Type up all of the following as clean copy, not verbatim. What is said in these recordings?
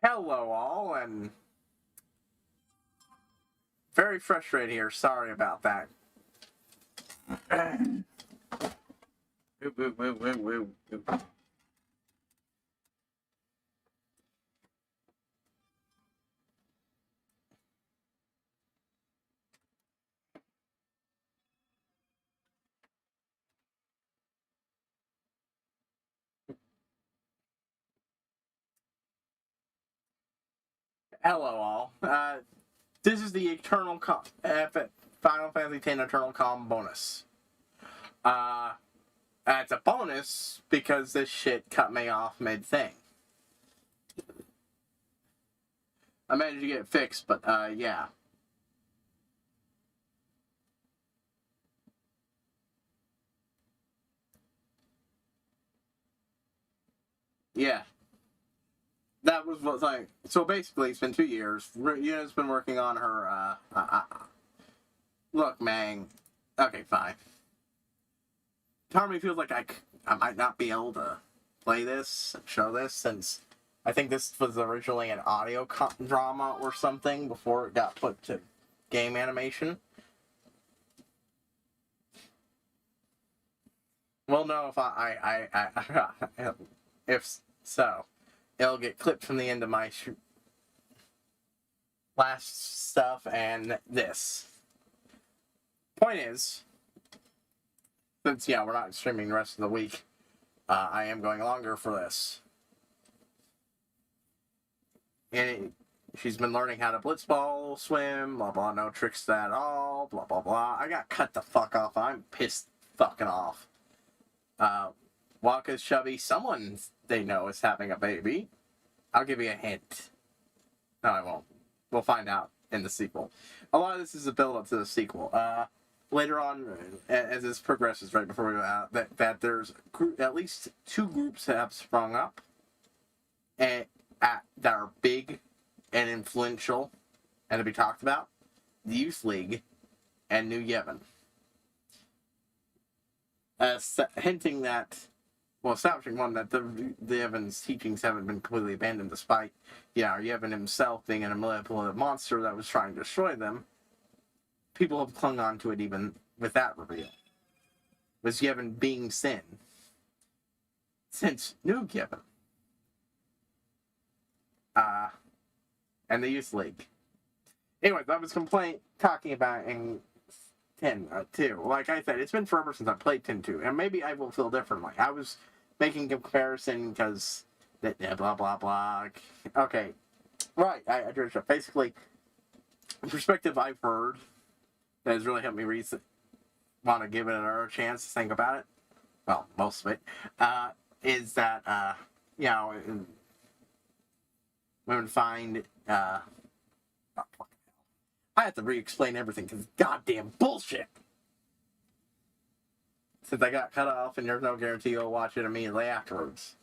Hello, all, and very frustrated here. Sorry about that. Hello, all. This is the Final Fantasy X Eternal Calm bonus. It's a bonus because this shit cut me off mid-thing. I managed to get it fixed, but, yeah. Yeah. That was what's like. So basically, it's been 2 years. Yuna's been working on her, look, man. Okay, fine. Part of me feels like I might not be able to play this, show this, since I think this was originally an audio drama or something before it got put to game animation. We'll know if if so. It'll get clipped from the end of my last stuff and this. Point is, since, yeah, we're not streaming the rest of the week, I am going longer for this. And she's been learning how to blitzball, swim, blah blah, no tricks at all, blah blah blah. I got cut the fuck off. I'm pissed fucking off. Waka's chubby. Someone they know is having a baby. I'll give you a hint. No, I won't. We'll find out in the sequel. A lot of this is a build up to the sequel. Later on, as this progresses, right before we go out, that there's at least 2 groups that have sprung up, and that are big and influential, and to be talked about: the Youth League and New Yevon. Hinting that, well, establishing one that the Yevon's teachings haven't been completely abandoned, despite, Yevon himself being a manipulative monster that was trying to destroy them. People have clung on to it even with that reveal. Was Yevon being sin? Since New Yevon. And the Youth League. Anyway, that was talking about in 10, 2. Like I said, it's been forever since I played 10 2, and maybe I will feel differently. I was making a comparison because blah blah blah. Okay, right. I basically, the perspective I've heard that has really helped me want to give it another chance to think about it. Well, most of it is that women find I have to re-explain everything because goddamn bullshit. Since I got cut off and there's no guarantee you'll watch it immediately afterwards.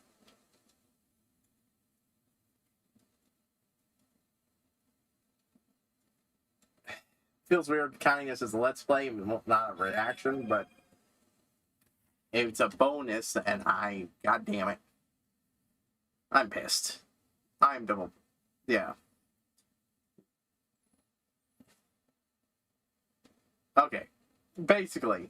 Feels weird counting this as a let's play, not a reaction, but it's a bonus, and god damn it, I'm pissed. I'm double, yeah. Okay, basically,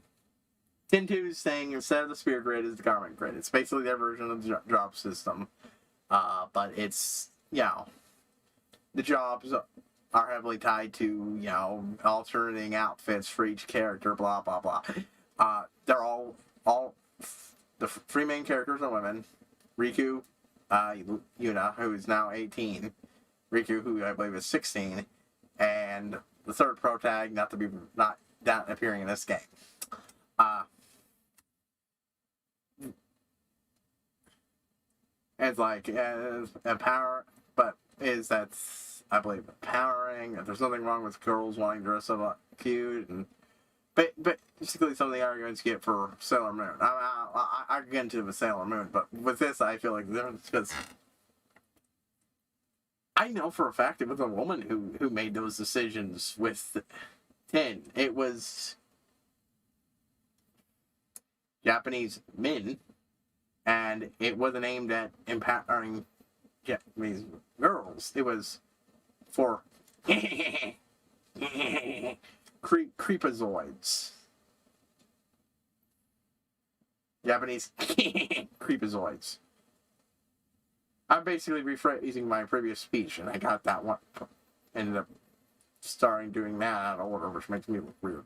10-2 is saying instead of the spear grid is the garment grid. It's basically their version of the job system, but it's, the jobs are heavily tied to, alternating outfits for each character, blah, blah, blah. They're all the 3 main characters are women. Riku, Yuna, who is now 18. Riku, who I believe is 16. And the third protag, not appearing in this game. It's like, empower, but that's, I believe, empowering. There's nothing wrong with girls wanting to dress up cute, and but basically some of the arguments you get for Sailor Moon. I get into the Sailor Moon, but with this, I feel like because I know for a fact it was a woman who made those decisions with 10. It was Japanese men, and it wasn't aimed at empowering Japanese girls. It was for creepazoids. Japanese creepazoids. I'm basically rephrasing my previous speech, and I got that one. Ended up starting doing that out of order, which makes me look weird.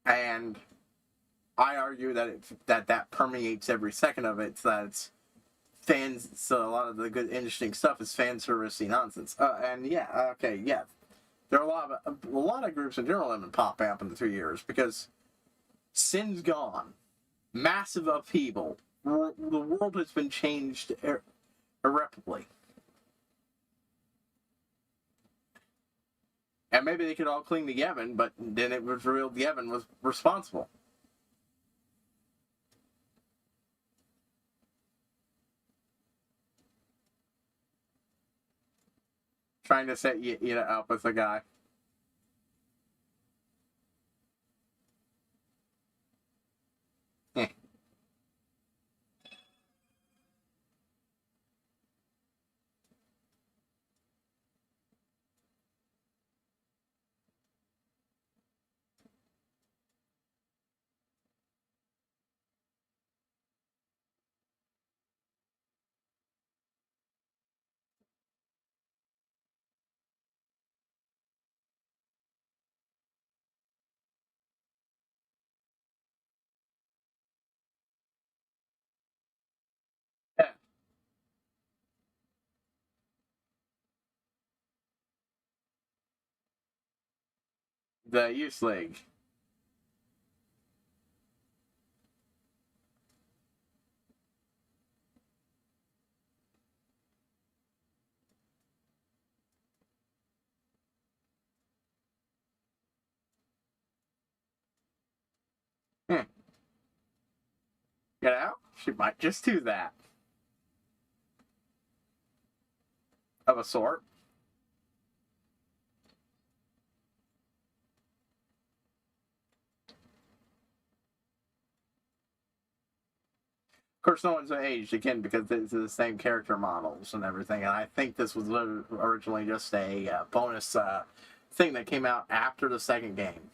And I argue that that permeates every second of it. So that it's fans. So a lot of the good, interesting stuff is fan servicey nonsense. And yeah, okay, yeah. There are a lot of groups in general that have been popping up in the 2 years because Sin's gone, massive upheaval. The world has been changed irreparably. And maybe they could all cling to Yevon, but then it was revealed Yevon was responsible. Trying to set Ida up with a guy. Eh. Yeah. The Youth League. Eh. You know, she might just do that. Of a sort. Of course, no one's aged again because it's the same character models and everything. And I think this was originally just a bonus thing that came out after the second game.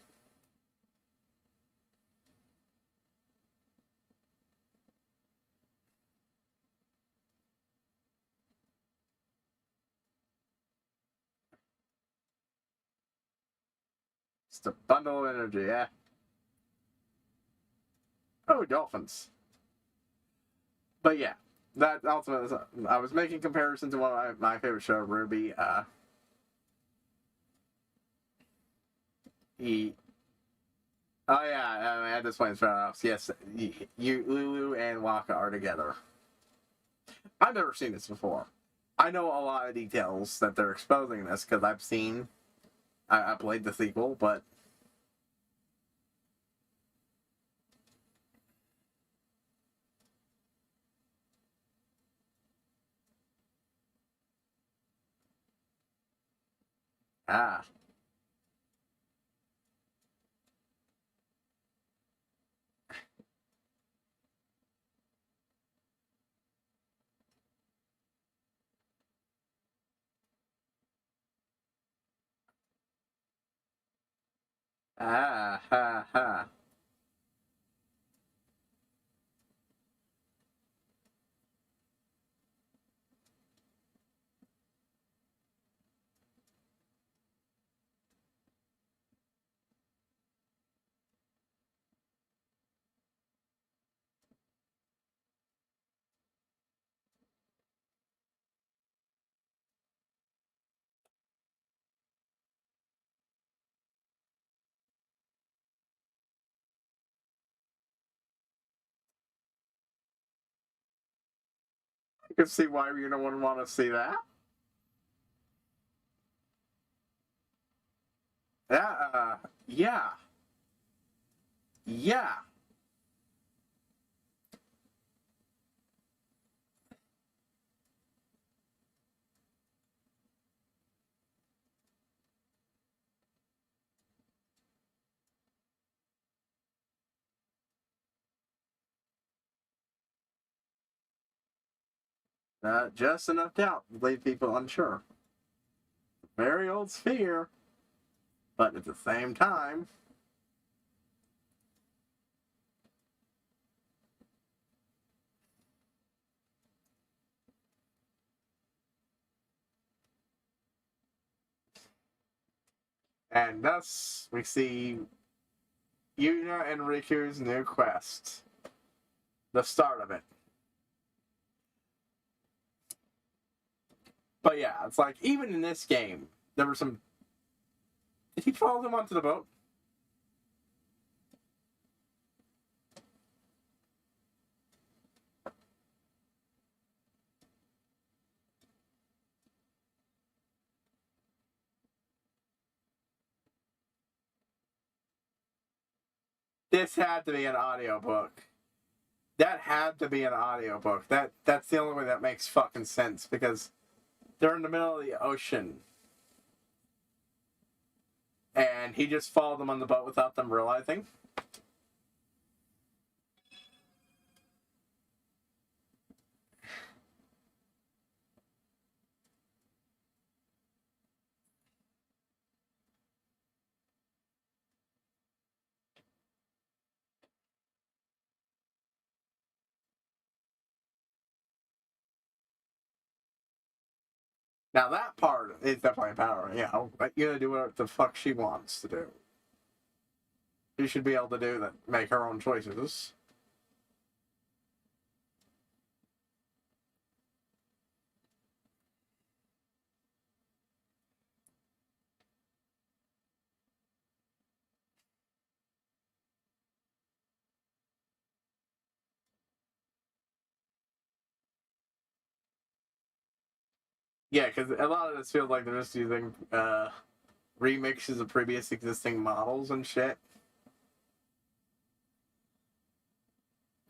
Just a bundle of energy, yeah. Oh, dolphins. But yeah, that ultimately, I was making comparisons to one of my favorite show, Ruby. He, oh yeah, at this point, yes, Lulu and Waka are together. I've never seen this before. I know a lot of details that they're exposing this because I've seen, I played the sequel, but ah, ha, ha. I can see why you don't want to see that. Yeah, yeah, yeah. Just enough doubt to leave people unsure. Very old sphere, but at the same time, and thus we see Yuna and Riku's new quest. The start of it. But yeah, it's like, even in this game, there were some... Did he follow them onto the boat? This had to be an audiobook. That had to be an audiobook. That's the only way that makes fucking sense, because they're in the middle of the ocean. And he just followed them on the boat without them realizing. Now that part is definitely empowering, you know. Like, you gotta do what the fuck she wants to do. She should be able to do that, make her own choices. Yeah, because a lot of this feels like they're just using remixes of previous existing models and shit.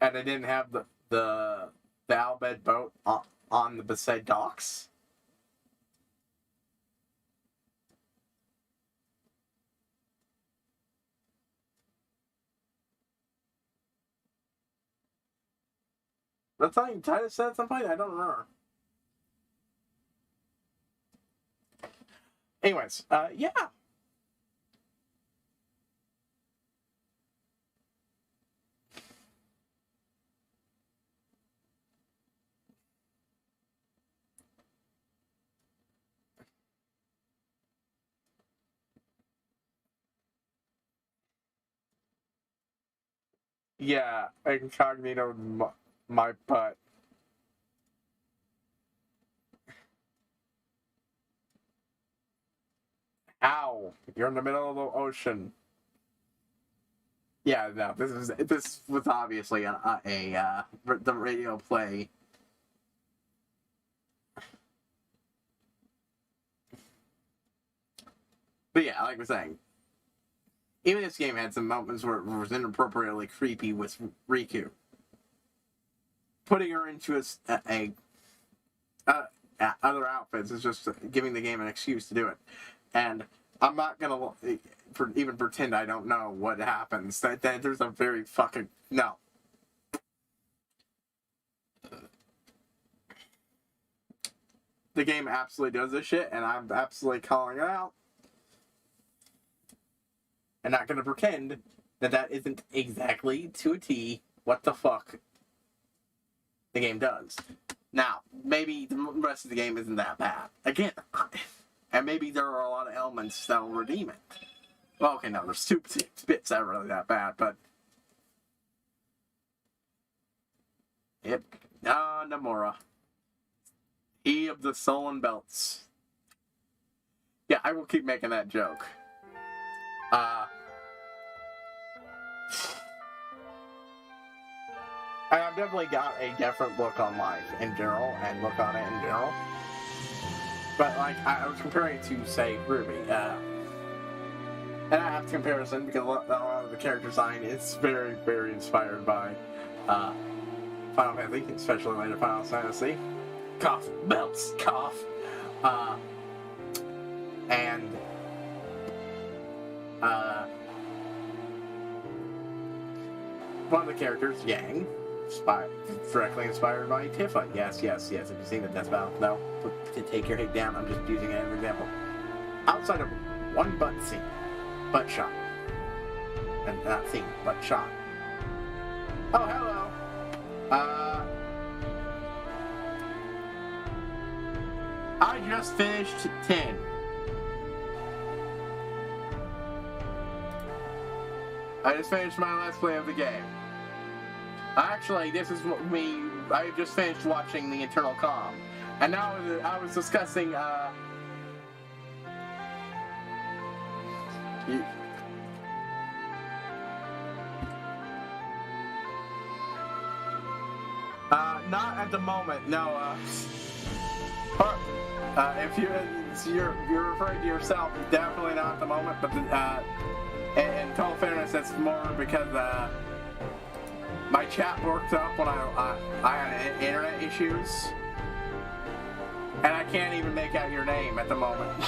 And they didn't have the Albed boat on the Besaid docks. That's something Titus said at some point? I don't remember. Anyways, yeah. Yeah, incognito my butt. Ow! You're in the middle of the ocean. Yeah, no, this was obviously the radio play. But yeah, like we're saying, even this game had some moments where it was inappropriately creepy with Riku. Putting her into other outfits is just giving the game an excuse to do it. And I'm not gonna even pretend I don't know what happens. That there's a very fucking... No. The game absolutely does this shit, and I'm absolutely calling it out. And not gonna pretend that isn't exactly to a T what the fuck the game does. Now, maybe the rest of the game isn't that bad. Again, and maybe there are a lot of elements that will redeem it. Well, okay, no, there's 2 bits that are really that bad, but... Yep. Nomura. He of the Sullen Belts. Yeah, I will keep making that joke. I've definitely got a different look on life in general, and look on it in general. But, like, I was comparing it to, say, Ruby. And I have to comparison because a lot of the character design is very, very inspired by Final Fantasy, especially later Final Fantasy. Cough, belts, cough. And one of the characters, Yang, directly inspired by Tifa. Yes. Have you seen the Death Battle? No. To take your hate down, I'm just using it as an example. Outside of one butt scene, butt shot, and not scene, butt shot. Oh, hello. I just finished 10. I just finished my last play of the game. Actually, this is me. I just finished watching the internal comm, and now I was discussing. Not at the moment. No. If you're referring to yourself, definitely not at the moment. But in total fairness, that's more because my chat worked up when I had internet issues, and I can't even make out your name at the moment.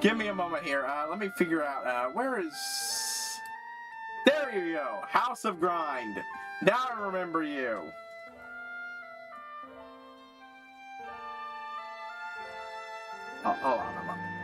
Give me a moment here. Let me figure out where is. There you go, House of Grind. Now I remember you. Oh, hold on a moment.